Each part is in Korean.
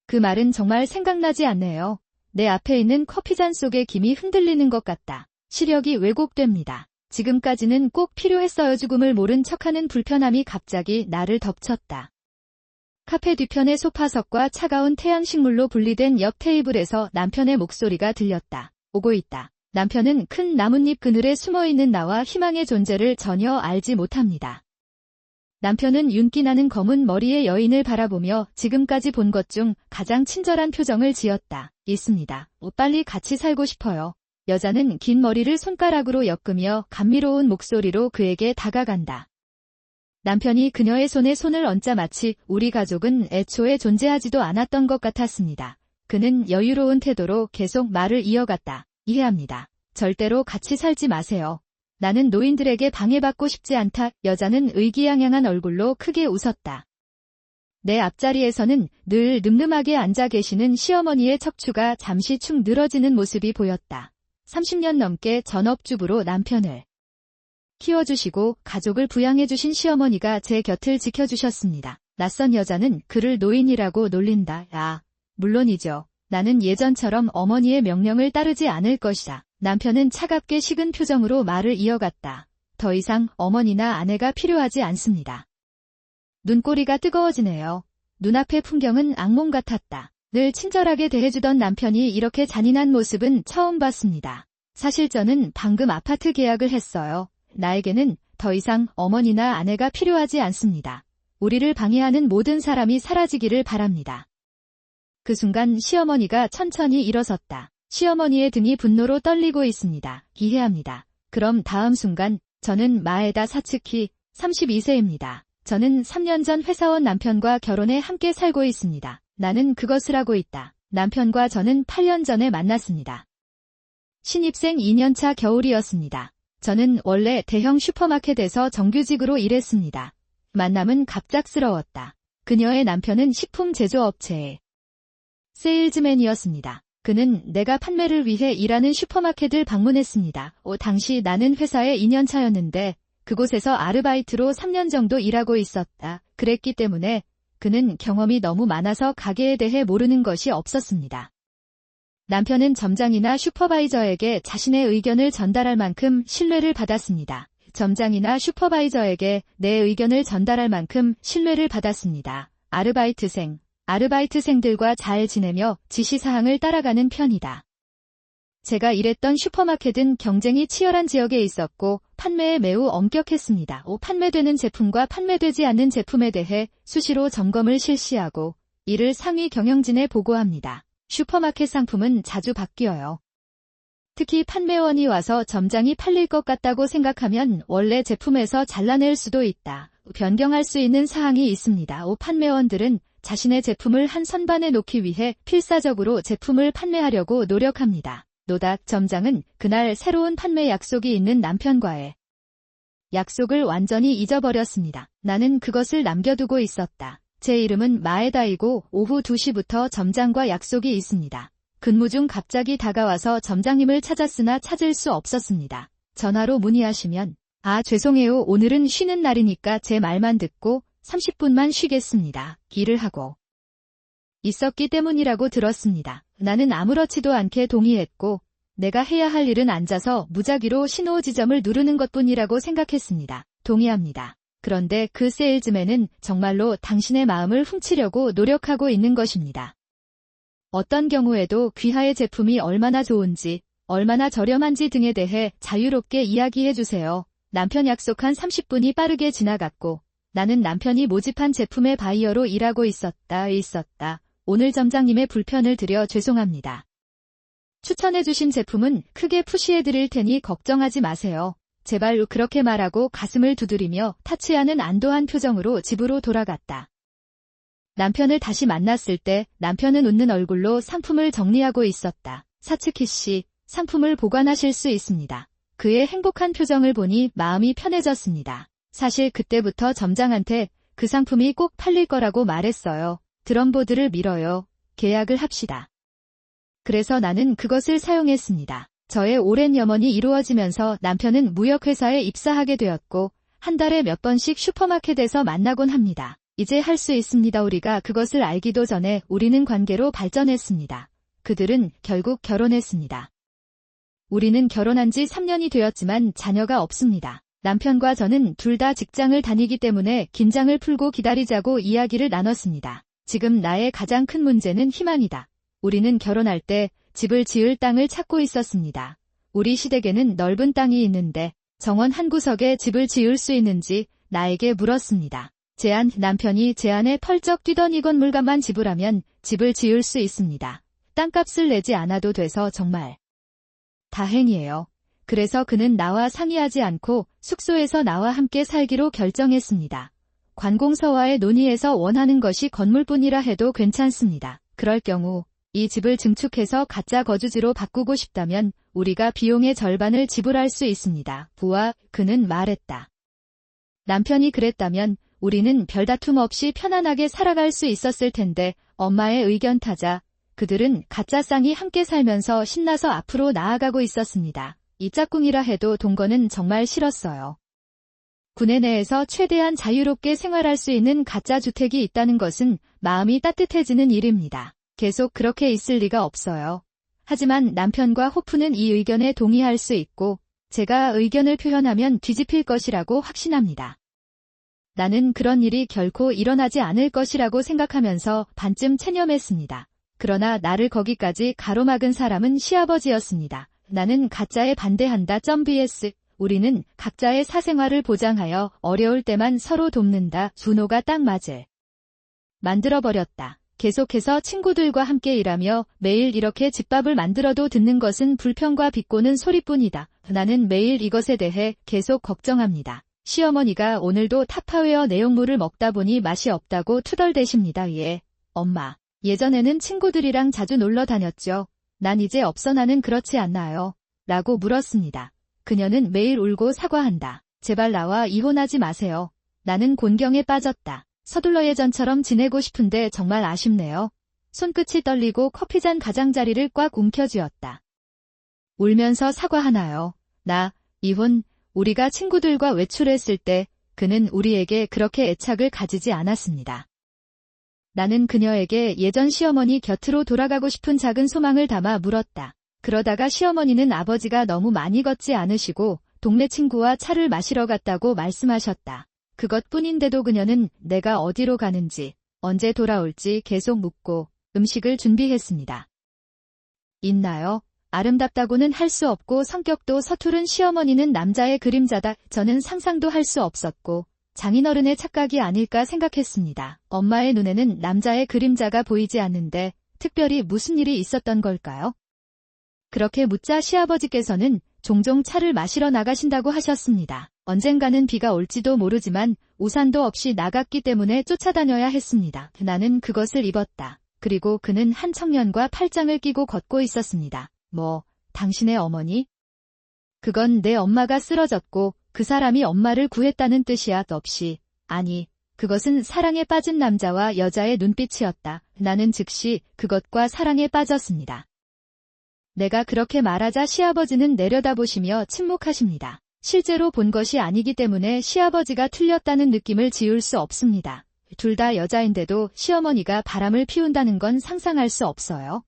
그 말은 정말 생각나지 않네요. 내 앞에 있는 커피잔 속의 김이 흔들리는 것 같다. 시력이 왜곡됩니다. 지금까지는 꼭 필요했어요. 죽음을 모른 척하는 불편함이 갑자기 나를 덮쳤다. 카페 뒤편의 소파석과 차가운 태양식물로 분리된 옆 테이블에서 남편의 목소리가 들렸다. 오고 있다. 남편은 큰 나뭇잎 그늘에 숨어있는 나와 희망의 존재를 전혀 알지 못합니다. 남편은 윤기나는 검은 머리의 여인을 바라보며 지금까지 본 것 중 가장 친절한 표정을 지었다. 있습니다. 빨리 같이 살고 싶어요. 여자는 긴 머리를 손가락으로 엮으며 감미로운 목소리로 그에게 다가간다. 남편이 그녀의 손에 손을 얹자 마치 우리 가족은 애초에 존재하지도 않았던 것 같았습니다. 그는 여유로운 태도로 계속 말을 이어갔다. 이해합니다. 절대로 같이 살지 마세요. 나는 노인들에게 방해받고 싶지 않다. 여자는 의기양양한 얼굴로 크게 웃었다. 내 앞자리에서는 늘 늠름하게 앉아 계시는 시어머니의 척추가 잠시 축 늘어지는 모습이 보였다. 30년 넘게 전업주부로 남편을 키워주시고 가족을 부양해주신 시어머니가 제 곁을 지켜주셨습니다. 낯선 여자는 그를 노인이라고 놀린다. 아, 물론이죠. 나는 예전처럼 어머니의 명령을 따르지 않을 것이다. 남편은 차갑게 식은 표정으로 말을 이어갔다. 더 이상 어머니나 아내가 필요하지 않습니다. 눈꼬리가 뜨거워지네요. 눈앞의 풍경은 악몽 같았다. 늘 친절하게 대해주던 남편이 이렇게 잔인한 모습은 처음 봤습니다. 사실 저는 방금 아파트 계약을 했어요. 나에게는 더 이상 어머니나 아내가 필요하지 않습니다. 우리를 방해하는 모든 사람이 사라지기를 바랍니다. 그 순간 시어머니가 천천히 일어섰다. 시어머니의 등이 분노로 떨리고 있습니다. 이해합니다. 그럼 다음 순간 저는 마에다 사츠키 32세입니다. 저는 3년 전 회사원 남편과 결혼해 함께 살고 있습니다. 나는 그것을 하고 있다. 남편과 저는 8년 전에 만났습니다. 신입생 2년차 겨울이었습니다. 저는 원래 대형 슈퍼마켓에서 정규직으로 일했습니다. 만남은 갑작스러웠다. 그녀의 남편은 식품 제조업체의 세일즈맨이었습니다. 그는 내가 판매를 위해 일하는 슈퍼마켓을 방문했습니다. 당시 나는 회사에 2년차였는데 그곳에서 아르바이트로 3년 정도 일하고 있었다. 그랬기 때문에 그는 경험이 너무 많아서 가게에 대해 모르는 것이 없었습니다. 남편은 점장이나 슈퍼바이저에게 자신의 의견을 전달할 만큼 신뢰를 받았습니다. 점장이나 슈퍼바이저에게 내 의견을 전달할 만큼 신뢰를 받았습니다. 아르바이트생들과 잘 지내며 지시사항을 따라가는 편이다. 제가 일했던 슈퍼마켓은 경쟁이 치열한 지역에 있었고 판매에 매우 엄격했습니다. 판매되는 제품과 판매되지 않는 제품에 대해 수시로 점검을 실시하고 이를 상위 경영진에 보고합니다. 슈퍼마켓 상품은 자주 바뀌어요. 특히 판매원이 와서 점장이 팔릴 것 같다고 생각하면 원래 제품에서 잘라낼 수도 있다. 변경할 수 있는 사항이 있습니다. 판매원들은 자신의 제품을 한 선반에 놓기 위해 필사적으로 제품을 판매하려고 노력합니다. 노닥 점장은 그날 새로운 판매 약속이 있는 남편과의 약속을 완전히 잊어버렸습니다. 나는 그것을 남겨두고 있었다. 제 이름은 마에다이고 오후 2시부터 점장과 약속이 있습니다. 근무 중 갑자기 다가와서 점장님을 찾았으나 찾을 수 없었습니다. 전화로 문의하시면 죄송해요. 오늘은 쉬는 날이니까 제 말만 듣고 30분만 쉬겠습니다. 일을 하고 있었기 때문이라고 들었습니다. 나는 아무렇지도 않게 동의했고 내가 해야 할 일은 앉아서 무작위로 신호 지점을 누르는 것뿐이라고 생각했습니다. 동의합니다. 그런데 그 세일즈맨은 정말로 당신의 마음을 훔치려고 노력하고 있는 것입니다. 어떤 경우에도 귀하의 제품이 얼마나 좋은지, 얼마나 저렴한지 등에 대해 자유롭게 이야기해 주세요. 남편 약속한 30분이 빠르게 지나갔고 나는 남편이 모집한 제품의 바이어로 일하고 있었다. 오늘 점장님의 불편을 드려 죄송합니다. 추천해주신 제품은 크게 푸시해드릴 테니 걱정하지 마세요. 제발 그렇게 말하고 가슴을 두드리며 타치아는 안도한 표정으로 집으로 돌아갔다. 남편을 다시 만났을 때 남편은 웃는 얼굴로 상품을 정리하고 있었다. 사츠키 씨, 상품을 보관하실 수 있습니다. 그의 행복한 표정을 보니 마음이 편해졌습니다. 사실 그때부터 점장한테 그 상품이 꼭 팔릴 거라고 말했어요. 드럼보드를 밀어요. 계약을 합시다. 그래서 나는 그것을 사용했습니다. 저의 오랜 염원이 이루어지면서 남편은 무역회사에 입사하게 되었고 한 달에 몇 번씩 슈퍼마켓에서 만나곤 합니다. 이제 할 수 있습니다. 우리가 그것을 알기도 전에 우리는 관계로 발전했습니다. 그들은 결국 결혼했습니다. 우리는 결혼한 지 3년이 되었지만 자녀가 없습니다. 남편과 저는 둘 다 직장을 다니기 때문에 긴장을 풀고 기다리자고 이야기를 나눴습니다. 지금 나의 가장 큰 문제는 희망이다. 우리는 결혼할 때 집을 지을 땅을 찾고 있었습니다. 우리 시댁에는 넓은 땅이 있는데 정원 한 구석에 집을 지을 수 있는지 나에게 물었습니다. 남편이 제안에 펄쩍 뛰던 이 건물값만 지불하면 집을 지을 수 있습니다. 땅값을 내지 않아도 돼서 정말 다행이에요. 그래서 그는 나와 상의하지 않고 숙소에서 나와 함께 살기로 결정했습니다. 관공서와의 논의에서 원하는 것이 건물뿐이라 해도 괜찮습니다. 그럴 경우 이 집을 증축해서 가짜 거주지로 바꾸고 싶다면 우리가 비용의 절반을 지불할 수 있습니다. 그는 말했다. 남편이 그랬다면 우리는 별다툼 없이 편안하게 살아갈 수 있었을 텐데 엄마의 의견 타자 그들은 가짜 쌍이 함께 살면서 신나서 앞으로 나아가고 있었습니다. 이 짝꿍이라 해도 동거는 정말 싫었어요. 구내 내에서 최대한 자유롭게 생활할 수 있는 가짜 주택이 있다는 것은 마음이 따뜻해지는 일입니다. 계속 그렇게 있을 리가 없어요. 하지만 남편과 호프는 이 의견에 동의할 수 있고 제가 의견을 표현하면 뒤집힐 것이라고 확신합니다. 나는 그런 일이 결코 일어나지 않을 것이라고 생각하면서 반쯤 체념했습니다. 그러나 나를 거기까지 가로막은 사람은 시아버지였습니다. 나는 가짜에 반대한다. vs 우리는 각자의 사생활을 보장하여 어려울 때만 서로 돕는다. 준호가 딱 맞을 만들어버렸다. 계속해서 친구들과 함께 일하며 매일 이렇게 집밥을 만들어도 듣는 것은 불평과 비꼬는 소리뿐이다. 나는 매일 이것에 대해 계속 걱정합니다. 시어머니가 오늘도 타파웨어 내용물을 먹다 보니 맛이 없다고 투덜대십니다. 예, 엄마. 예전에는 친구들이랑 자주 놀러 다녔죠. 난 이제 없어. 나는 그렇지 않나요? 라고 물었습니다. 그녀는 매일 울고 사과한다. 제발 나와 이혼하지 마세요. 나는 곤경에 빠졌다. 서둘러 예전처럼 지내고 싶은데 정말 아쉽네요. 손끝이 떨리고 커피잔 가장자리를 꽉 움켜쥐었다. 울면서 사과하나요? 이혼, 우리가 친구들과 외출했을 때 그는 우리에게 그렇게 애착을 가지지 않았습니다. 나는 그녀에게 예전 시어머니 곁으로 돌아가고 싶은 작은 소망을 담아 물었다. 그러다가 시어머니는 아버지가 너무 많이 걷지 않으시고 동네 친구와 차를 마시러 갔다고 말씀하셨다. 그것뿐인데도 그녀는 내가 어디로 가는지, 언제 돌아올지 계속 묻고 음식을 준비했습니다. 있나요? 아름답다고는 할 수 없고 성격도 서투른 시어머니는 남자의 그림자다. 저는 상상도 할 수 없었고 장인어른의 착각이 아닐까 생각했습니다. 엄마의 눈에는 남자의 그림자가 보이지 않는데 특별히 무슨 일이 있었던 걸까요? 그렇게 묻자 시아버지께서는 종종 차를 마시러 나가신다고 하셨습니다. 언젠가는 비가 올지도 모르지만 우산도 없이 나갔기 때문에 쫓아다녀야 했습니다. 나는 그것을 입었다. 그리고 그는 한 청년과 팔짱을 끼고 걷고 있었습니다. 당신의 어머니? 그건 내 엄마가 쓰러졌고 그 사람이 엄마를 구했다는 뜻이야. 없이. 아니, 그것은 사랑에 빠진 남자와 여자의 눈빛이었다. 나는 즉시 그것과 사랑에 빠졌습니다. 내가 그렇게 말하자 시아버지는 내려다보시며 침묵하십니다. 실제로 본 것이 아니기 때문에 시아버지가 틀렸다는 느낌을 지울 수 없습니다. 둘 다 여자인데도 시어머니가 바람을 피운다는 건 상상할 수 없어요.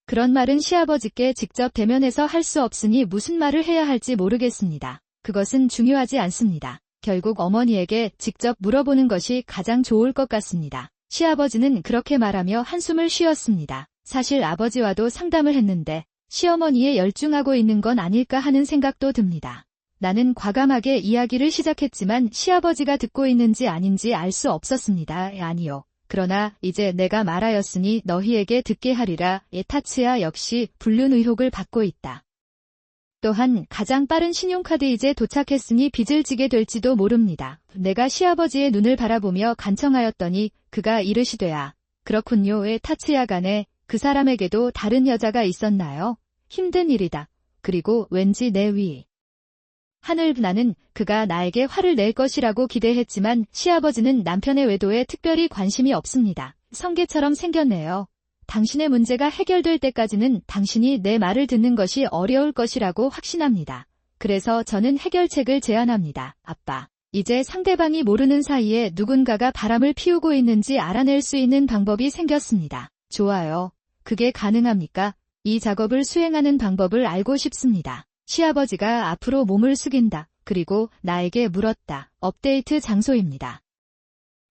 그런 말은 시아버지께 직접 대면해서 할 수 없으니 무슨 말을 해야 할지 모르겠습니다. 그것은 중요하지 않습니다. 결국 어머니에게 직접 물어보는 것이 가장 좋을 것 같습니다. 시아버지는 그렇게 말하며 한숨을 쉬었습니다. 사실 아버지와도 상담을 했는데 시어머니에 열중하고 있는 건 아닐까 하는 생각도 듭니다. 나는 과감하게 이야기를 시작했지만 시아버지가 듣고 있는지 아닌지 알 수 없었습니다. 아니요. 그러나 이제 내가 말하였으니 너희에게 듣게 하리라. 타츠야 역시 불륜 의혹을 받고 있다. 또한 가장 빠른 신용카드 이제 도착했으니 빚을 지게 될지도 모릅니다. 내가 시아버지의 눈을 바라보며 간청하였더니 그가 이르시되야. 그렇군요. 타츠야 간에 그 사람에게도 다른 여자가 있었나요? 힘든 일이다. 그리고 왠지 내 위 하늘. 나는 그가 나에게 화를 낼 것이라고 기대했지만 시아버지는 남편의 외도에 특별히 관심이 없습니다. 성게처럼 생겼네요. 당신의 문제가 해결될 때까지는 당신이 내 말을 듣는 것이 어려울 것이라고 확신합니다. 그래서 저는 해결책을 제안합니다. 아빠. 이제 상대방이 모르는 사이에 누군가가 바람을 피우고 있는지 알아낼 수 있는 방법이 생겼습니다. 좋아요. 그게 가능합니까? 이 작업을 수행하는 방법을 알고 싶습니다. 시아버지가 앞으로 몸을 숙인다. 그리고 나에게 물었다. 업데이트 장소입니다.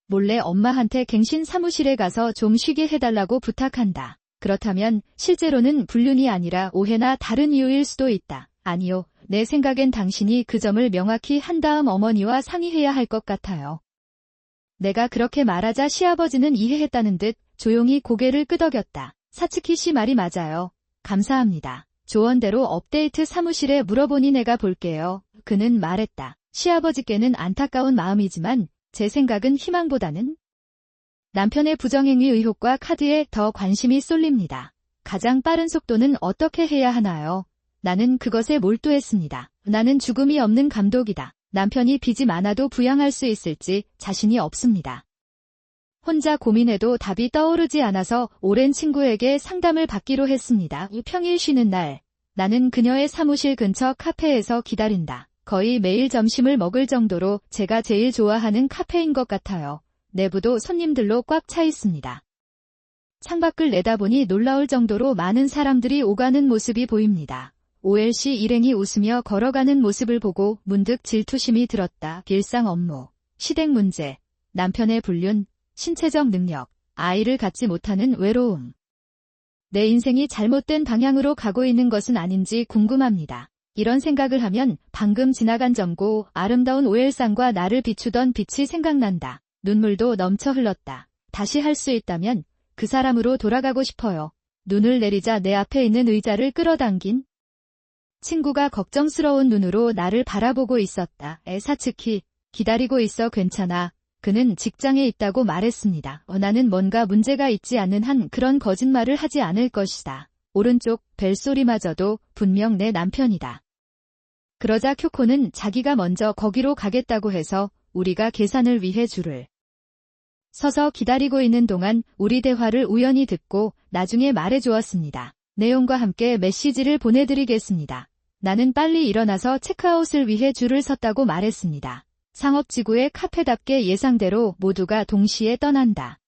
몰래 엄마한테 갱신 사무실에 가서 좀 쉬게 해달라고 부탁한다. 그렇다면 실제로는 불륜이 아니라 오해나 다른 이유일 수도 있다. 아니요. 내 생각엔 당신이 그 점을 명확히 한 다음 어머니와 상의해야 할 것 같아요. 내가 그렇게 말하자 시아버지는 이해했다는 듯 조용히 고개를 끄덕였다. 사츠키 씨 말이 맞아요. 감사합니다. 조언대로 업데이트 사무실에 물어보니 내가 볼게요. 그는 말했다. 시아버지께는 안타까운 마음이지만 제 생각은 희망보다는 남편의 부정행위 의혹과 카드에 더 관심이 쏠립니다. 가장 빠른 속도는 어떻게 해야 하나요? 나는 그것에 몰두했습니다. 나는 죽음이 없는 감독이다. 남편이 빚이 많아도 부양할 수 있을지 자신이 없습니다. 혼자 고민해도 답이 떠오르지 않아서 오랜 친구에게 상담을 받기로 했습니다. 평일 쉬는 날, 나는 그녀의 사무실 근처 카페에서 기다린다. 거의 매일 점심을 먹을 정도로 제가 제일 좋아하는 카페인 것 같아요. 내부도 손님들로 꽉 차 있습니다. 창밖을 내다보니 놀라울 정도로 많은 사람들이 오가는 모습이 보입니다. OLC 일행이 웃으며 걸어가는 모습을 보고 문득 질투심이 들었다. 일상 업무, 시댁 문제, 남편의 불륜, 신체적 능력, 아이를 갖지 못하는 외로움. 내 인생이 잘못된 방향으로 가고 있는 것은 아닌지 궁금합니다. 이런 생각을 하면 방금 지나간 점고 아름다운 오엘상과 나를 비추던 빛이 생각난다. 눈물도 넘쳐 흘렀다. 다시 할 수 있다면 그 사람으로 돌아가고 싶어요. 눈을 내리자 내 앞에 있는 의자를 끌어당긴 친구가 걱정스러운 눈으로 나를 바라보고 있었다. 사츠키, 기다리고 있어 괜찮아. 그는 직장에 있다고 말했습니다. 나는 뭔가 문제가 있지 않는 한 그런 거짓말을 하지 않을 것이다. 오른쪽 벨소리마저도 분명 내 남편이다. 그러자 쿄코는 자기가 먼저 거기로 가겠다고 해서 우리가 계산을 위해 줄을 서서 기다리고 있는 동안 우리 대화를 우연히 듣고 나중에 말해주었습니다. 내용과 함께 메시지를 보내드리겠습니다. 나는 빨리 일어나서 체크아웃을 위해 줄을 섰다고 말했습니다. 상업지구의 카페답게 예상대로 모두가 동시에 떠난다.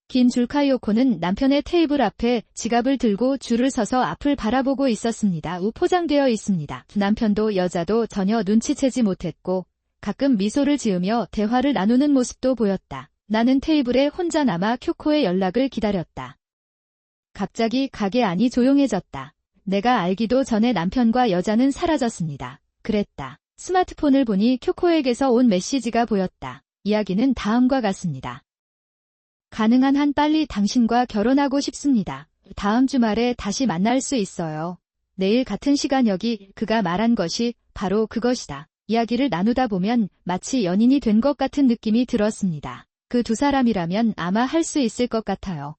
긴 줄카이오코는 남편의 테이블 앞에 지갑을 들고 줄을 서서 앞을 바라보고 있었습니다. 포장되어 있습니다. 남편도 여자도 전혀 눈치채지 못했고 가끔 미소를 지으며 대화를 나누는 모습도 보였다. 나는 테이블에 혼자 남아 쿄코의 연락을 기다렸다. 갑자기 가게 안이 조용해졌다. 내가 알기도 전에 남편과 여자는 사라졌습니다. 그랬다. 스마트폰을 보니 쿄코에게서 온 메시지가 보였다. 이야기는 다음과 같습니다. 가능한 한 빨리 당신과 결혼하고 싶습니다. 다음 주말에 다시 만날 수 있어요. 내일 같은 시간 여기. 그가 말한 것이 바로 그것이다. 이야기를 나누다 보면 마치 연인이 된 것 같은 느낌이 들었습니다. 그 두 사람이라면 아마 할 수 있을 것 같아요.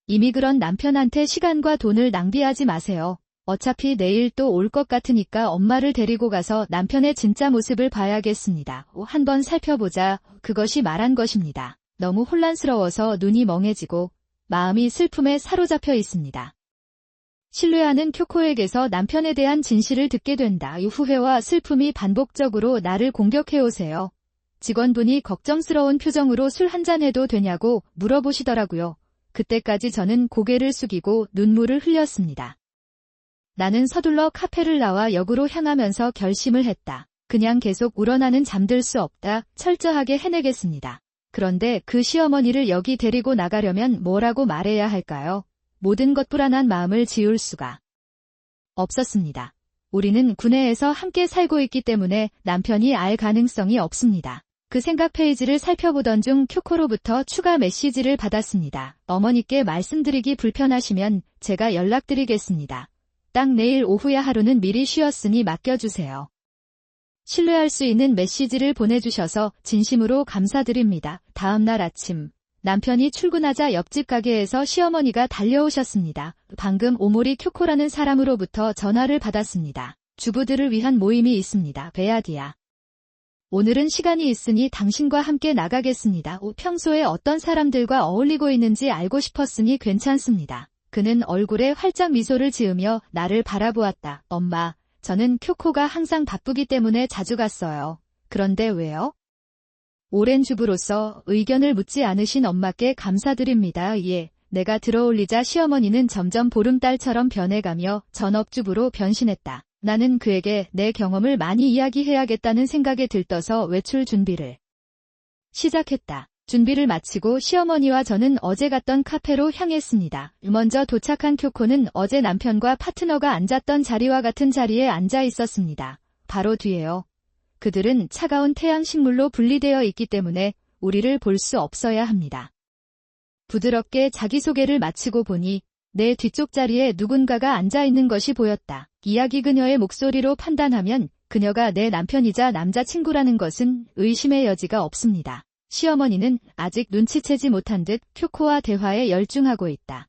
이미 그런 남편한테 시간과 돈을 낭비하지 마세요. 어차피 내일 또 올 것 같으니까 엄마를 데리고 가서 남편의 진짜 모습을 봐야겠습니다. 한번 살펴보자. 그것이 말한 것입니다. 너무 혼란스러워서 눈이 멍해지고 마음이 슬픔에 사로잡혀 있습니다. 신뢰하는 쿄코에게서 남편에 대한 진실을 듣게 된다. 후회와 슬픔이 반복적으로 나를 공격해오세요. 직원분이 걱정스러운 표정으로 술 한잔 해도 되냐고 물어보시더라고요. 그때까지 저는 고개를 숙이고 눈물을 흘렸습니다. 나는 서둘러 카페를 나와 역으로 향하면서 결심을 했다. 그냥 계속 우러나는 잠들 수 없다. 철저하게 해내겠습니다. 그런데 그 시어머니를 여기 데리고 나가려면 뭐라고 말해야 할까요? 모든 것 불안한 마음을 지울 수가 없었습니다. 우리는 구내에서 함께 살고 있기 때문에 남편이 알 가능성이 없습니다. 그 생각 페이지를 살펴보던 중 쿄코로부터 추가 메시지를 받았습니다. 어머니께 말씀드리기 불편하시면 제가 연락드리겠습니다. 딱 내일 오후야 하루는 미리 쉬었으니 맡겨주세요. 신뢰할 수 있는 메시지를 보내주셔서 진심으로 감사드립니다. 다음 날 아침 남편이 출근하자 옆집 가게에서 시어머니가 달려오셨습니다. 방금 오모리 쿄코라는 사람으로부터 전화를 받았습니다. 주부들을 위한 모임이 있습니다. 베아디아. 오늘은 시간이 있으니 당신과 함께 나가겠습니다. 평소에 어떤 사람들과 어울리고 있는지 알고 싶었으니 괜찮습니다. 그는 얼굴에 활짝 미소를 지으며 나를 바라보았다. 엄마, 저는 쿄코가 항상 바쁘기 때문에 자주 갔어요. 그런데 왜요? 오랜 주부로서 의견을 묻지 않으신 엄마께 감사드립니다. 예. 내가 들어올리자 시어머니는 점점 보름달처럼 변해가며 전업주부로 변신했다. 나는 그에게 내 경험을 많이 이야기해야겠다는 생각에 들떠서 외출 준비를 시작했다. 준비를 마치고 시어머니와 저는 어제 갔던 카페로 향했습니다. 먼저 도착한 쿄코는 어제 남편과 파트너가 앉았던 자리와 같은 자리에 앉아 있었습니다. 바로 뒤에요. 그들은 차가운 태양 식물로 분리되어 있기 때문에 우리를 볼 수 없어야 합니다. 부드럽게 자기소개를 마치고 보니 내 뒤쪽 자리에 누군가가 앉아 있는 것이 보였다. 이야기 그녀의 목소리로 판단하면 그녀가 내 남편이자 남자친구라는 것은 의심의 여지가 없습니다. 시어머니는 아직 눈치채지 못한 듯 쿄코와 대화에 열중하고 있다.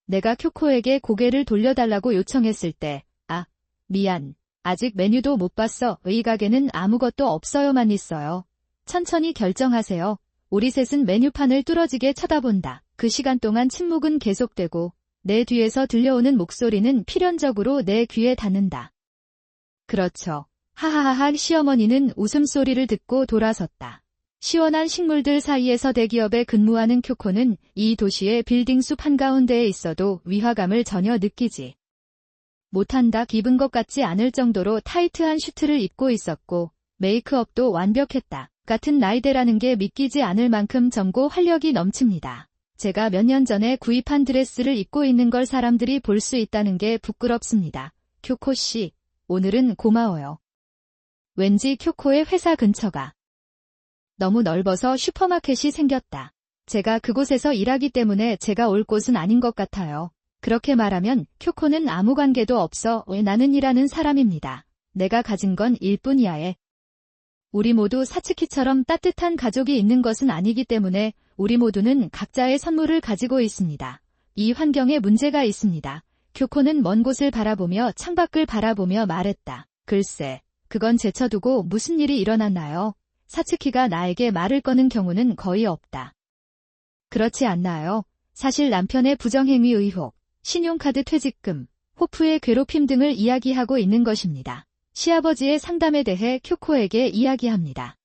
내가 쿄코에게 고개를 돌려달라고 요청했을 때, 아, 미안. 아직 메뉴도 못 봤어. 이 가게는 아무것도 없어요만 있어요. 천천히 결정하세요. 우리 셋은 메뉴판을 뚫어지게 쳐다본다. 그 시간 동안 침묵은 계속되고 내 뒤에서 들려오는 목소리는 필연적으로 내 귀에 닿는다. 그렇죠. 하하하하. 시어머니는 웃음소리를 듣고 돌아섰다. 시원한 식물들 사이에서 대기업에 근무하는 쿄코는 이 도시의 빌딩 숲 한가운데에 있어도 위화감을 전혀 느끼지 못한다. 입은 것 같지 않을 정도로 타이트한 슈트를 입고 있었고 메이크업도 완벽했다. 같은 나이대라는 게 믿기지 않을 만큼 젊고 활력이 넘칩니다. 제가 몇 년 전에 구입한 드레스를 입고 있는 걸 사람들이 볼 수 있다는 게 부끄럽습니다. 쿄코 씨, 오늘은 고마워요. 왠지 쿄코의 회사 근처가 너무 넓어서 슈퍼마켓이 생겼다. 제가 그곳에서 일하기 때문에 제가 올 곳은 아닌 것 같아요. 그렇게 말하면 쿄코는 아무 관계도 없어. 왜 나는 일하는 사람입니다. 내가 가진 건 일뿐이야에. 우리 모두 사츠키처럼 따뜻한 가족이 있는 것은 아니기 때문에 우리 모두는 각자의 선물을 가지고 있습니다. 이 환경에 문제가 있습니다. 쿄코는 먼 곳을 바라보며 창밖을 바라보며 말했다. 글쎄, 그건 제쳐두고 무슨 일이 일어났나요? 사츠키가 나에게 말을 거는 경우는 거의 없다. 그렇지 않나요? 사실 남편의 부정행위 의혹, 신용카드 퇴직금, 호프의 괴롭힘 등을 이야기하고 있는 것입니다. 시아버지의 상담에 대해 쿄코에게 이야기합니다.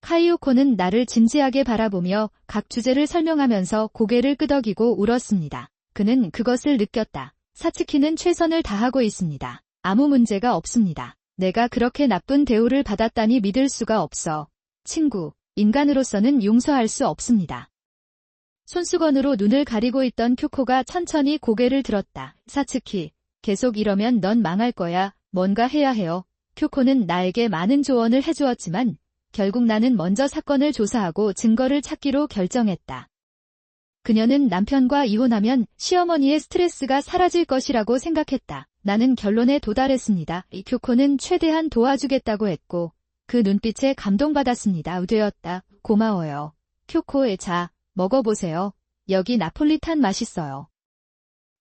카이오코는 나를 진지하게 바라보며 각 주제를 설명하면서 고개를 끄덕이고 울었습니다. 그는 그것을 느꼈다. 사츠키는 최선을 다하고 있습니다. 아무 문제가 없습니다. 내가 그렇게 나쁜 대우를 받았다니 믿을 수가 없어. 친구, 인간으로서는 용서할 수 없습니다. 손수건으로 눈을 가리고 있던 쿄코가 천천히 고개를 들었다. 사츠키, 계속 이러면 넌 망할 거야. 뭔가 해야 해요. 쿄코는 나에게 많은 조언을 해주었지만 결국 나는 먼저 사건을 조사하고 증거를 찾기로 결정했다. 그녀는 남편과 이혼하면 시어머니의 스트레스가 사라질 것이라고 생각했다. 나는 결론에 도달했습니다. 쿄코는 최대한 도와주겠다고 했고 그 눈빛에 감동받았습니다. 되었다. 고마워요. 쿄코의 자, 먹어보세요. 여기 나폴리탄 맛있어요.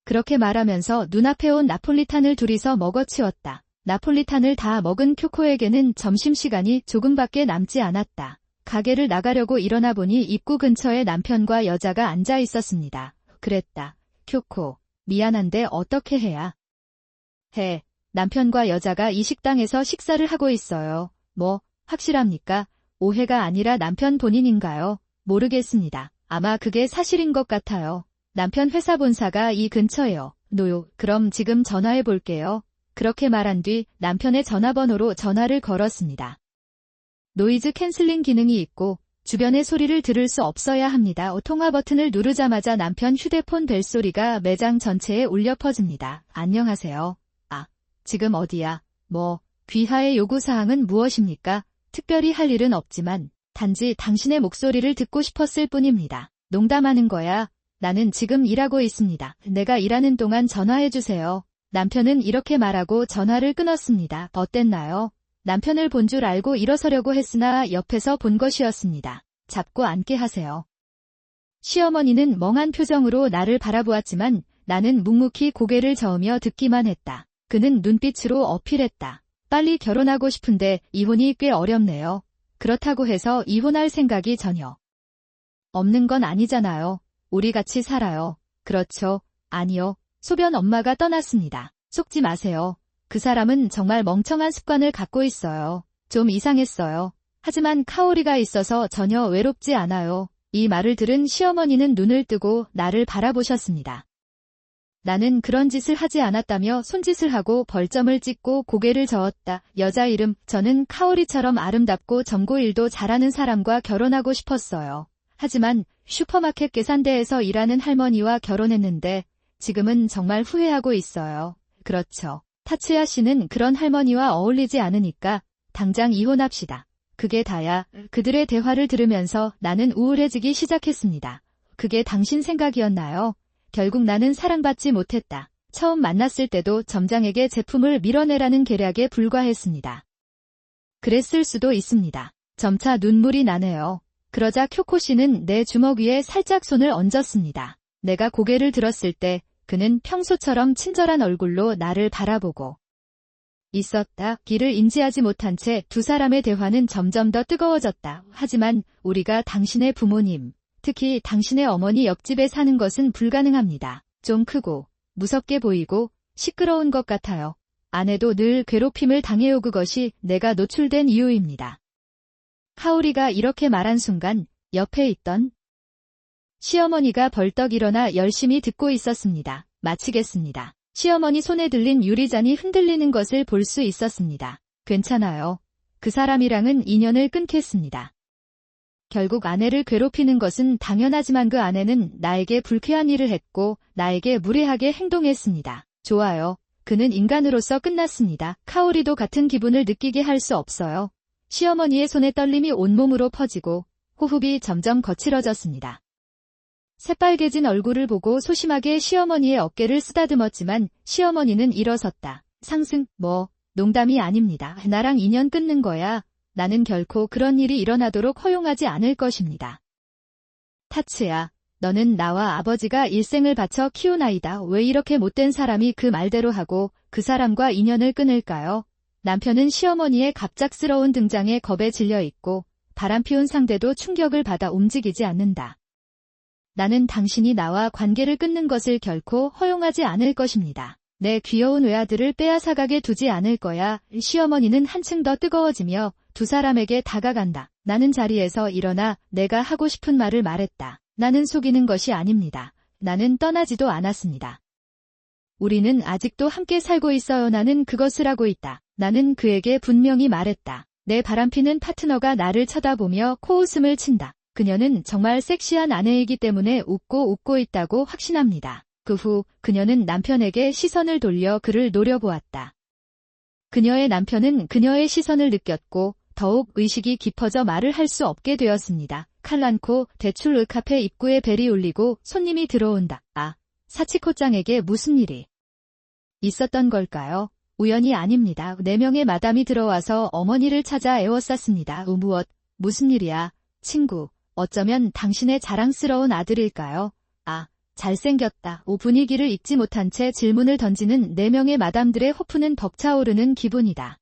그렇게 말하면서 눈앞에 온 나폴리탄을 둘이서 먹어치웠다. 나폴리탄을 다 먹은 쿄코에게는 점심시간이 조금밖에 남지 않았다. 가게를 나가려고 일어나 보니 입구 근처에 남편과 여자가 앉아 있었습니다. 그랬다. 쿄코, 미안한데 어떻게 해야 해? 남편과 여자가 이 식당에서 식사를 하고 있어요. 뭐, 확실합니까? 오해가 아니라 남편 본인인가요? 모르겠습니다. 아마 그게 사실인 것 같아요. 남편 회사 본사가 이 근처예요. 노요. 그럼 지금 전화해 볼게요. 그렇게 말한 뒤 남편의 전화번호로 전화를 걸었습니다. 노이즈 캔슬링 기능이 있고 주변의 소리를 들을 수 없어야 합니다. 통화 버튼을 누르자마자 남편 휴대폰 벨소리가 매장 전체에 울려 퍼집니다. 안녕하세요. 아, 지금 어디야? 뭐, 귀하의 요구사항은 무엇입니까? 특별히 할 일은 없지만 단지 당신의 목소리를 듣고 싶었을 뿐입니다. 농담하는 거야. 나는 지금 일하고 있습니다. 내가 일하는 동안 전화해주세요. 남편은 이렇게 말하고 전화를 끊었습니다. 어땠나요? 남편을 본 줄 알고 일어서려고 했으나 옆에서 본 것이었습니다. 잡고 앉게 하세요. 시어머니는 멍한 표정으로 나를 바라보았지만 나는 묵묵히 고개를 저으며 듣기만 했다. 그는 눈빛으로 어필했다. 빨리 결혼하고 싶은데 이혼이 꽤 어렵네요. 그렇다고 해서 이혼할 생각이 전혀 없는 건 아니잖아요. 우리 같이 살아요. 그렇죠. 아니요. 소변 엄마가 떠났습니다. 속지 마세요. 그 사람은 정말 멍청한 습관을 갖고 있어요. 좀 이상했어요. 하지만 카오리가 있어서 전혀 외롭지 않아요. 이 말을 들은 시어머니는 눈을 뜨고 나를 바라보셨습니다. 나는 그런 짓을 하지 않았다며 손짓을 하고 벌점을 찍고 고개를 저었다. 여자 이름, 저는 카오리처럼 아름답고 점고 일도 잘하는 사람과 결혼하고 싶었어요. 하지만 슈퍼마켓 계산대에서 일하는 할머니와 결혼했는데 지금은 정말 후회하고 있어요. 그렇죠. 타츠야 씨는 그런 할머니와 어울리지 않으니까 당장 이혼합시다. 그게 다야. 그들의 대화를 들으면서 나는 우울해지기 시작했습니다. 그게 당신 생각이었나요? 결국 나는 사랑받지 못했다. 처음 만났을 때도 점장에게 제품을 밀어내라는 계략에 불과했습니다. 그랬을 수도 있습니다. 점차 눈물이 나네요. 그러자 쿄코 씨는 내 주먹 위에 살짝 손을 얹었습니다. 내가 고개를 들었을 때 그는 평소처럼 친절한 얼굴로 나를 바라보고 있었다. 길을 인지하지 못한 채 두 사람의 대화는 점점 더 뜨거워졌다. 하지만 우리가 당신의 부모님, 특히 당신의 어머니 옆집에 사는 것은 불가능합니다. 좀 크고 무섭게 보이고 시끄러운 것 같아요. 아내도 늘 괴롭힘을 당해요. 그것이 내가 노출된 이유입니다. 카오리가 이렇게 말한 순간 옆에 있던 시어머니가 벌떡 일어나 열심히 듣고 있었습니다. 마치겠습니다. 시어머니 손에 들린 유리잔이 흔들리는 것을 볼 수 있었습니다. 괜찮아요. 그 사람이랑은 인연을 끊겠습니다. 결국 아내를 괴롭히는 것은 당연하지만 그 아내는 나에게 불쾌한 일을 했고 나에게 무례하게 행동했습니다. 좋아요. 그는 인간으로서 끝났습니다. 카오리도 같은 기분을 느끼게 할 수 없어요. 시어머니의 손의 떨림이 온몸으로 퍼지고 호흡이 점점 거칠어졌습니다. 새빨개진 얼굴을 보고 소심하게 시어머니의 어깨를 쓰다듬었지만 시어머니는 일어섰다. 상승, 농담이 아닙니다. 나랑 인연 끊는 거야. 나는 결코 그런 일이 일어나도록 허용하지 않을 것입니다. 타츠야, 너는 나와 아버지가 일생을 바쳐 키운 아이다. 왜 이렇게 못된 사람이 그 말대로 하고 그 사람과 인연을 끊을까요? 남편은 시어머니의 갑작스러운 등장에 겁에 질려 있고 바람피운 상대도 충격을 받아 움직이지 않는다. 나는 당신이 나와 관계를 끊는 것을 결코 허용하지 않을 것입니다. 내 귀여운 외아들을 빼앗아가게 두지 않을 거야. 시어머니는 한층 더 뜨거워지며 두 사람에게 다가간다. 나는 자리에서 일어나 내가 하고 싶은 말을 말했다. 나는 속이는 것이 아닙니다. 나는 떠나지도 않았습니다. 우리는 아직도 함께 살고 있어요. 나는 그것을 하고 있다. 나는 그에게 분명히 말했다. 내 바람피는 파트너가 나를 쳐다보며 코웃음을 친다. 그녀는 정말 섹시한 아내이기 때문에 웃고 있다고 확신합니다. 그 후 그녀는 남편에게 시선을 돌려 그를 노려보았다. 그녀의 남편은 그녀의 시선을 느꼈고 더욱 의식이 깊어져 말을 할 수 없게 되었습니다. 칼란코 대출 카페 입구에 벨이 울리고 손님이 들어온다. 사치코짱에게 무슨 일이 있었던 걸까요? 우연이 아닙니다. 4명의 마담이 들어와서 어머니를 찾아 애워쌌습니다. 무슨 일이야? 친구. 어쩌면 당신의 자랑스러운 아들일까요? 잘생겼다. 분위기를 읽지 못한 채 질문을 던지는 4명의 마담들의 호프는 벅차오르는 기분이다.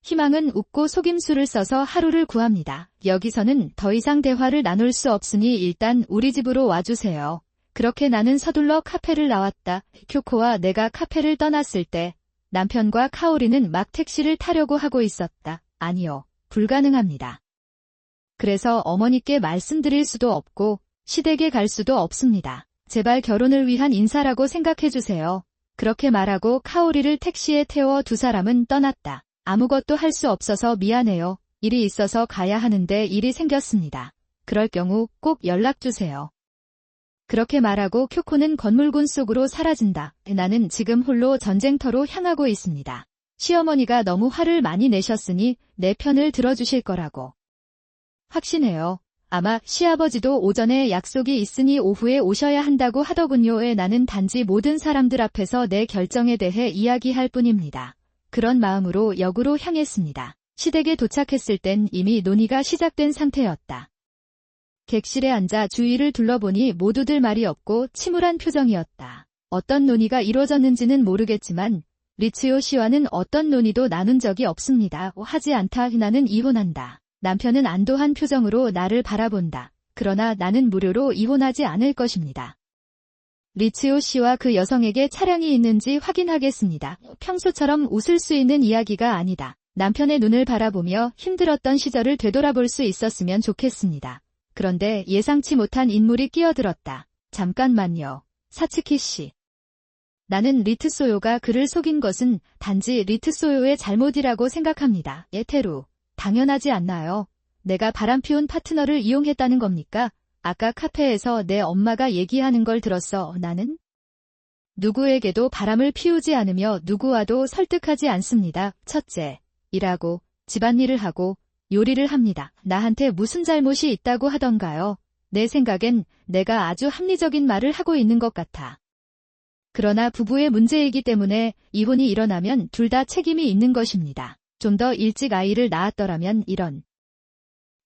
희망은 웃고 속임수를 써서 하루를 구합니다. 여기서는 더 이상 대화를 나눌 수 없으니 일단 우리 집으로 와주세요. 그렇게 나는 서둘러 카페를 나왔다. 쿄코와 내가 카페를 떠났을 때 남편과 카오리는 막 택시를 타려고 하고 있었다. 아니요. 불가능합니다. 그래서 어머니께 말씀드릴 수도 없고 시댁에 갈 수도 없습니다. 제발 결혼을 위한 인사라고 생각해주세요. 그렇게 말하고 카오리를 택시에 태워 두 사람은 떠났다. 아무것도 할 수 없어서 미안해요. 일이 있어서 가야 하는데 일이 생겼습니다. 그럴 경우 꼭 연락주세요. 그렇게 말하고 쿄코는 건물군 속으로 사라진다. 나는 지금 홀로 전쟁터로 향하고 있습니다. 시어머니가 너무 화를 많이 내셨으니 내 편을 들어주실 거라고 확신해요. 아마 시아버지도 오전에 약속이 있으니 오후에 오셔야 한다고 하더군요. 나는 단지 모든 사람들 앞에서 내 결정에 대해 이야기할 뿐입니다. 그런 마음으로 역으로 향했습니다. 시댁에 도착했을 땐 이미 논의가 시작된 상태였다. 객실에 앉아 주위를 둘러보니 모두들 말이 없고 침울한 표정이었다. 어떤 논의가 이루어졌는지는 모르겠지만 리츠요 씨와는 어떤 논의도 나눈 적이 없습니다. 하지 않다. 나는 이혼한다. 남편은 안도한 표정으로 나를 바라본다. 그러나 나는 무료로 이혼하지 않을 것입니다. 리츠요 씨와 그 여성에게 차량이 있는지 확인하겠습니다. 평소처럼 웃을 수 있는 이야기가 아니다. 남편의 눈을 바라보며 힘들었던 시절을 되돌아볼 수 있었으면 좋겠습니다. 그런데 예상치 못한 인물이 끼어들었다. 잠깐만요. 사츠키 씨. 나는 리트소요가 그를 속인 것은 단지 리트소요의 잘못이라고 생각합니다. 예테루. 당연하지 않나요? 내가 바람피운 파트너를 이용했다는 겁니까? 아까 카페에서 내 엄마가 얘기하는 걸 들었어. 나는 누구에게도 바람을 피우지 않으며 누구와도 설득하지 않습니다. 첫째, 일하고 집안일을 하고 요리를 합니다. 나한테 무슨 잘못이 있다고 하던가요? 내 생각엔 내가 아주 합리적인 말을 하고 있는 것 같아. 그러나 부부의 문제이기 때문에 이혼이 일어나면 둘 다 책임이 있는 것입니다. 좀 더 일찍 아이를 낳았더라면 이런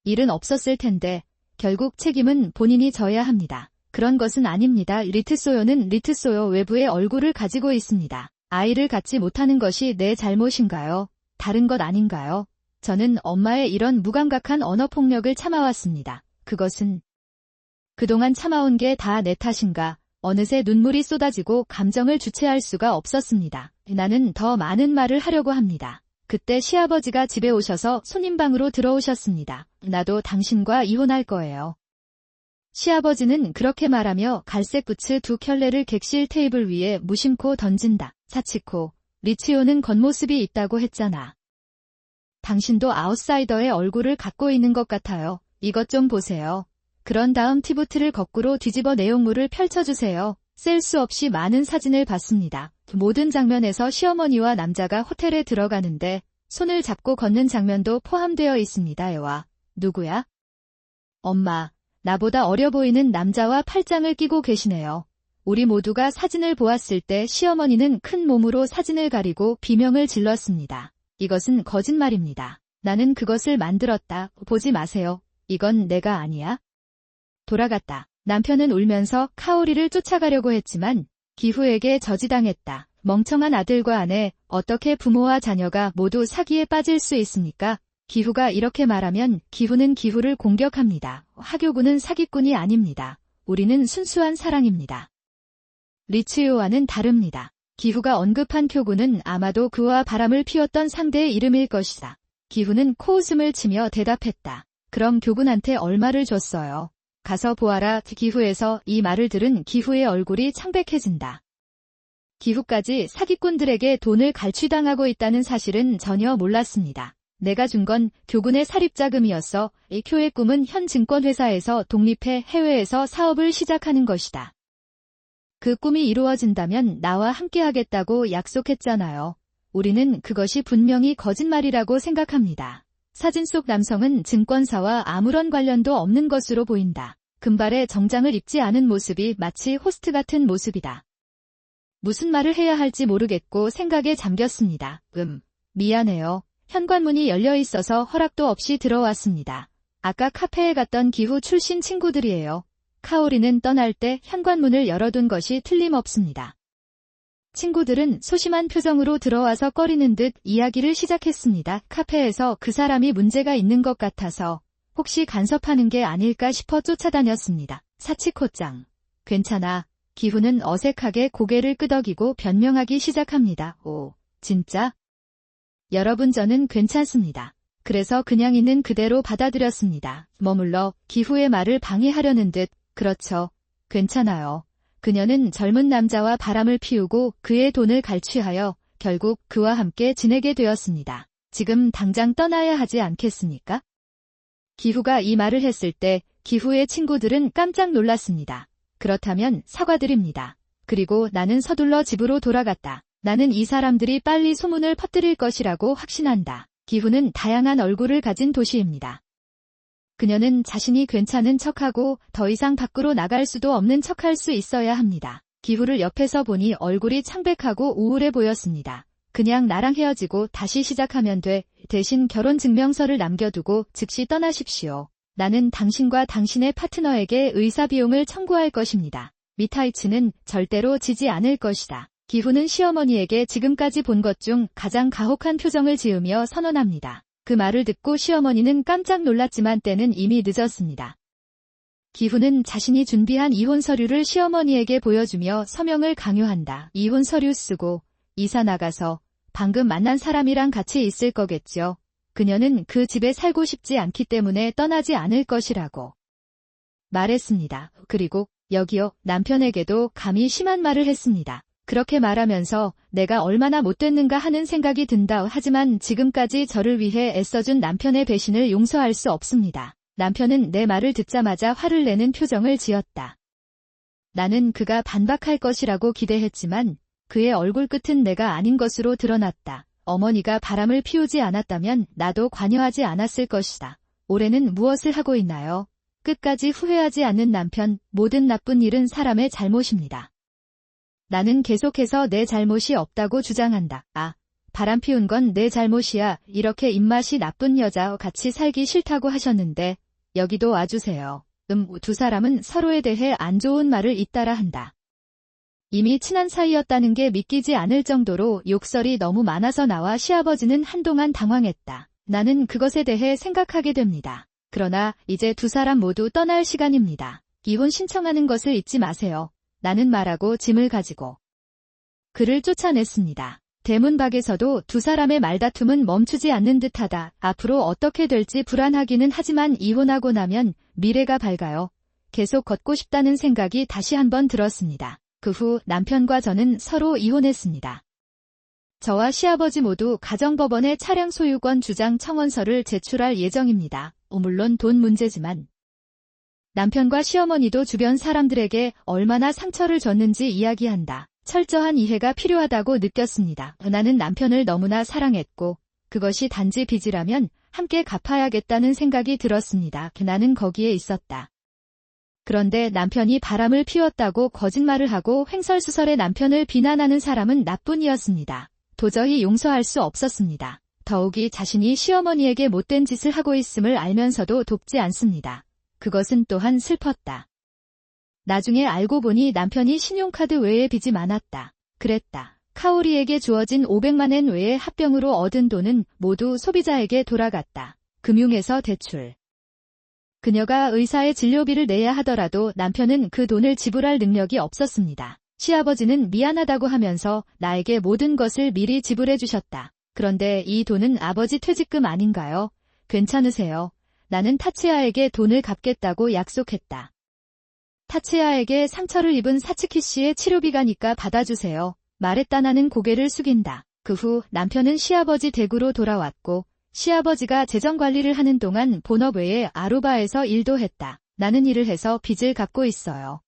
일은 없었을 텐데 결국 책임은 본인이 져야 합니다. 그런 것은 아닙니다. 리트소요는 리트소요 외부의 얼굴을 가지고 있습니다. 아이를 갖지 못하는 것이 내 잘못인가요? 다른 것 아닌가요? 저는 엄마의 이런 무감각한 언어폭력을 참아왔습니다. 그것은 그동안 참아온 게 다 내 탓인가? 어느새 눈물이 쏟아지고 감정을 주체할 수가 없었습니다. 나는 더 많은 말을 하려고 합니다. 그때 시아버지가 집에 오셔서 손님방으로 들어오셨습니다. 나도 당신과 이혼할 거예요. 시아버지는 그렇게 말하며 갈색 부츠 2켤레를 객실 테이블 위에 무심코 던진다. 사치코, 리치오는 겉모습이 있다고 했잖아. 당신도 아웃사이더의 얼굴을 갖고 있는 것 같아요. 이것 좀 보세요. 그런 다음 티부트를 거꾸로 뒤집어 내용물을 펼쳐주세요. 셀 수 없이 많은 사진을 봤습니다. 모든 장면에서 시어머니와 남자가 호텔에 들어가는데 손을 잡고 걷는 장면도 포함되어 있습니다. 애와 누구야? 엄마, 나보다 어려 보이는 남자와 팔짱을 끼고 계시네요. 우리 모두가 사진을 보았을 때 시어머니는 큰 몸으로 사진을 가리고 비명을 질렀습니다. 이것은 거짓말입니다. 나는 그것을 만들었다. 보지 마세요. 이건 내가 아니야. 돌아갔다. 남편은 울면서 카오리를 쫓아가려고 했지만 기후에게 저지당했다. 멍청한 아들과 아내, 어떻게 부모와 자녀가 모두 사기에 빠질 수 있습니까? 기후가 이렇게 말하면 기후는 기후를 공격합니다. 하교군은 사기꾼이 아닙니다. 우리는 순수한 사랑입니다. 리츠요와는 다릅니다. 기후가 언급한 교군은 아마도 그와 바람을 피웠던 상대의 이름일 것이다. 기후는 코웃음을 치며 대답했다. 그럼 교군한테 얼마를 줬어요? 가서 보아라. 기후에서 이 말을 들은 기후의 얼굴이 창백해진다. 기후까지 사기꾼들에게 돈을 갈취당하고 있다는 사실은 전혀 몰랐습니다. 내가 준 건 교군의 사립자금이었어. 이 교의 꿈은 현 증권회사에서 독립해 해외에서 사업을 시작하는 것이다. 그 꿈이 이루어진다면 나와 함께하겠다고 약속했잖아요. 우리는 그것이 분명히 거짓말이라고 생각합니다. 사진 속 남성은 증권사와 아무런 관련도 없는 것으로 보인다. 금발의 정장을 입지 않은 모습이 마치 호스트 같은 모습이다. 무슨 말을 해야 할지 모르겠고 생각에 잠겼습니다. 미안해요. 현관문이 열려 있어서 허락도 없이 들어왔습니다. 아까 카페에 갔던 기후 출신 친구들이에요. 카오리는 떠날 때 현관문을 열어둔 것이 틀림없습니다. 친구들은 소심한 표정으로 들어와서 꺼리는 듯 이야기를 시작했습니다. 카페에서 그 사람이 문제가 있는 것 같아서 혹시 간섭하는 게 아닐까 싶어 쫓아다녔습니다. 사치코짱. 괜찮아. 기후는 어색하게 고개를 끄덕이고 변명하기 시작합니다. 오, 진짜? 여러분 저는 괜찮습니다. 그래서 그냥 있는 그대로 받아들였습니다. 머물러 기후의 말을 방해하려는 듯 그렇죠. 괜찮아요. 그녀는 젊은 남자와 바람을 피우고 그의 돈을 갈취하여 결국 그와 함께 지내게 되었습니다. 지금 당장 떠나야 하지 않겠습니까? 기후가 이 말을 했을 때 기후의 친구들은 깜짝 놀랐습니다. 그렇다면 사과드립니다. 그리고 나는 서둘러 집으로 돌아갔다. 나는 이 사람들이 빨리 소문을 퍼뜨릴 것이라고 확신한다. 기후는 다양한 얼굴을 가진 도시입니다. 그녀는 자신이 괜찮은 척하고 더 이상 밖으로 나갈 수도 없는 척할 수 있어야 합니다. 기후를 옆에서 보니 얼굴이 창백하고 우울해 보였습니다. 그냥 나랑 헤어지고 다시 시작하면 돼. 대신 결혼증명서를 남겨두고 즉시 떠나십시오. 나는 당신과 당신의 파트너에게 의사비용을 청구할 것입니다. 미타이츠는 절대로 지지 않을 것이다. 기후는 시어머니에게 지금까지 본 것 중 가장 가혹한 표정을 지으며 선언합니다. 그 말을 듣고 시어머니는 깜짝 놀랐지만 때는 이미 늦었습니다. 기후는 자신이 준비한 이혼 서류를 시어머니에게 보여주며 서명을 강요한다. 이혼 서류 쓰고 이사 나가서 방금 만난 사람이랑 같이 있을 거겠죠. 그녀는 그 집에 살고 싶지 않기 때문에 떠나지 않을 것이라고 말했습니다. 그리고 여기요, 남편에게도 감히 심한 말을 했습니다. 그렇게 말하면서 내가 얼마나 못됐는가 하는 생각이 든다. 하지만 지금까지 저를 위해 애써준 남편의 배신을 용서할 수 없습니다. 남편은 내 말을 듣자마자 화를 내는 표정을 지었다. 나는 그가 반박할 것이라고 기대했지만 그의 얼굴 끝은 내가 아닌 것으로 드러났다. 어머니가 바람을 피우지 않았다면 나도 관여하지 않았을 것이다. 올해는 무엇을 하고 있나요? 끝까지 후회하지 않는 남편, 모든 나쁜 일은 사람의 잘못입니다. 나는 계속해서 내 잘못이 없다고 주장한다. 바람 피운 건 내 잘못이야. 이렇게 입맛이 나쁜 여자와 같이 살기 싫다고 하셨는데 여기도 와주세요. 두 사람은 서로에 대해 안 좋은 말을 잇따라 한다. 이미 친한 사이였다는 게 믿기지 않을 정도로 욕설이 너무 많아서 나와 시아버지는 한동안 당황했다. 나는 그것에 대해 생각하게 됩니다. 그러나 이제 두 사람 모두 떠날 시간입니다. 이혼 신청하는 것을 잊지 마세요. 나는 말하고 짐을 가지고 그를 쫓아냈습니다. 대문 밖에서도 두 사람의 말다툼은 멈추지 않는 듯하다. 앞으로 어떻게 될지 불안하기는 하지만 이혼하고 나면 미래가 밝아요. 계속 걷고 싶다는 생각이 다시 한번 들었습니다. 그 후 남편과 저는 서로 이혼했습니다. 저와 시아버지 모두 가정법원에 차량 소유권 주장 청원서를 제출할 예정입니다. 물론 돈 문제지만 남편과 시어머니도 주변 사람들에게 얼마나 상처를 줬는지 이야기한다. 철저한 이해가 필요하다고 느꼈습니다. 나는 남편을 너무나 사랑했고 그것이 단지 빚이라면 함께 갚아야겠다는 생각이 들었습니다. 나는 거기에 있었다. 그런데 남편이 바람을 피웠다고 거짓말을 하고 횡설수설의 남편을 비난하는 사람은 나뿐이었습니다. 도저히 용서할 수 없었습니다. 더욱이 자신이 시어머니에게 못된 짓을 하고 있음을 알면서도 돕지 않습니다. 그것은 또한 슬펐다. 나중에 알고 보니 남편이 신용카드 외에 빚이 많았다. 그랬다. 카오리에게 주어진 500만 엔 외에 합병으로 얻은 돈은 모두 소비자에게 돌아갔다. 금융에서 대출. 그녀가 의사의 진료비를 내야 하더라도 남편은 그 돈을 지불할 능력이 없었습니다. 시아버지는 미안하다고 하면서 나에게 모든 것을 미리 지불해 주셨다. 그런데 이 돈은 아버지 퇴직금 아닌가요? 괜찮으세요? 나는 타치아에게 돈을 갚겠다고 약속했다. 타치아에게 상처를 입은 사츠키 씨의 치료비가니까 받아주세요. 말했다. 나는 고개를 숙인다. 그 후 남편은 시아버지 댁으로 돌아왔고 시아버지가 재정관리를 하는 동안 본업 외에 아르바에서 일도 했다. 나는 일을 해서 빚을 갚고 있어요.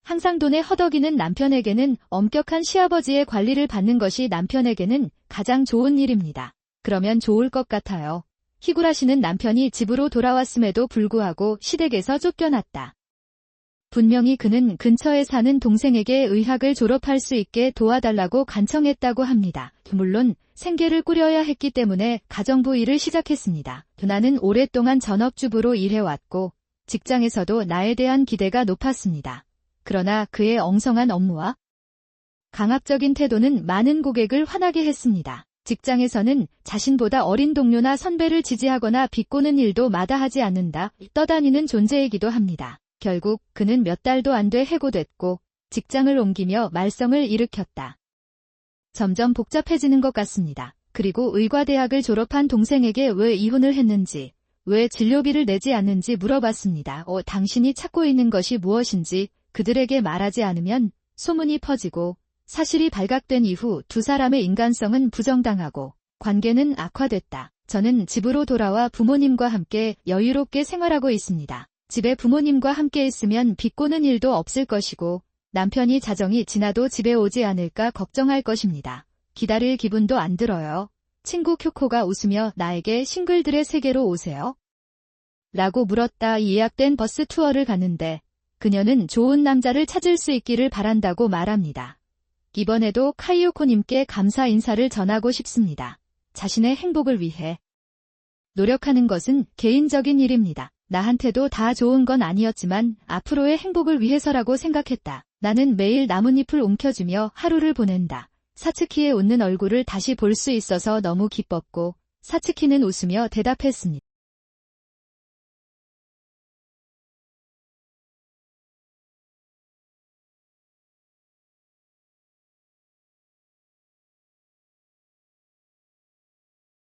항상 돈에 허덕이는 남편에게는 엄격한 시아버지의 관리를 받는 것이 남편에게는 가장 좋은 일입니다. 그러면 좋을 것 같아요. 히구라시는 남편이 집으로 돌아왔음에도 불구하고 시댁에서 쫓겨났다. 분명히 그는 근처에 사는 동생에게 의학을 졸업할 수 있게 도와달라고 간청했다고 합니다. 물론 생계를 꾸려야 했기 때문에 가정부 일을 시작했습니다. 나는 오랫동안 전업주부로 일해왔고 직장에서도 나에 대한 기대가 높았습니다. 그러나 그의 엉성한 업무와 강압적인 태도는 많은 고객을 화나게 했습니다. 직장에서는 자신보다 어린 동료나 선배를 지지하거나 비꼬는 일도 마다하지 않는다. 떠다니는 존재이기도 합니다. 결국 그는 몇 달도 안 돼 해고됐고 직장을 옮기며 말썽을 일으켰다. 점점 복잡해지는 것 같습니다. 그리고 의과대학을 졸업한 동생에게 왜 이혼을 했는지, 왜 진료비를 내지 않는지 물어봤습니다. 당신이 찾고 있는 것이 무엇인지 그들에게 말하지 않으면 소문이 퍼지고 사실이 발각된 이후 두 사람의 인간성은 부정당하고 관계는 악화됐다. 저는 집으로 돌아와 부모님과 함께 여유롭게 생활하고 있습니다. 집에 부모님과 함께 있으면 비꼬는 일도 없을 것이고 남편이 자정이 지나도 집에 오지 않을까 걱정할 것입니다. 기다릴 기분도 안 들어요. 친구 쿄코가 웃으며 나에게 싱글들의 세계로 오세요? 라고 물었다. 예약된 버스 투어를 가는데 그녀는 좋은 남자를 찾을 수 있기를 바란다고 말합니다. 이번에도 카이오코님께 감사 인사를 전하고 싶습니다. 자신의 행복을 위해 노력하는 것은 개인적인 일입니다. 나한테도 다 좋은 건 아니었지만 앞으로의 행복을 위해서라고 생각했다. 나는 매일 나뭇잎을 움켜쥐며 하루를 보낸다. 사츠키의 웃는 얼굴을 다시 볼 수 있어서 너무 기뻤고 사츠키는 웃으며 대답했습니다.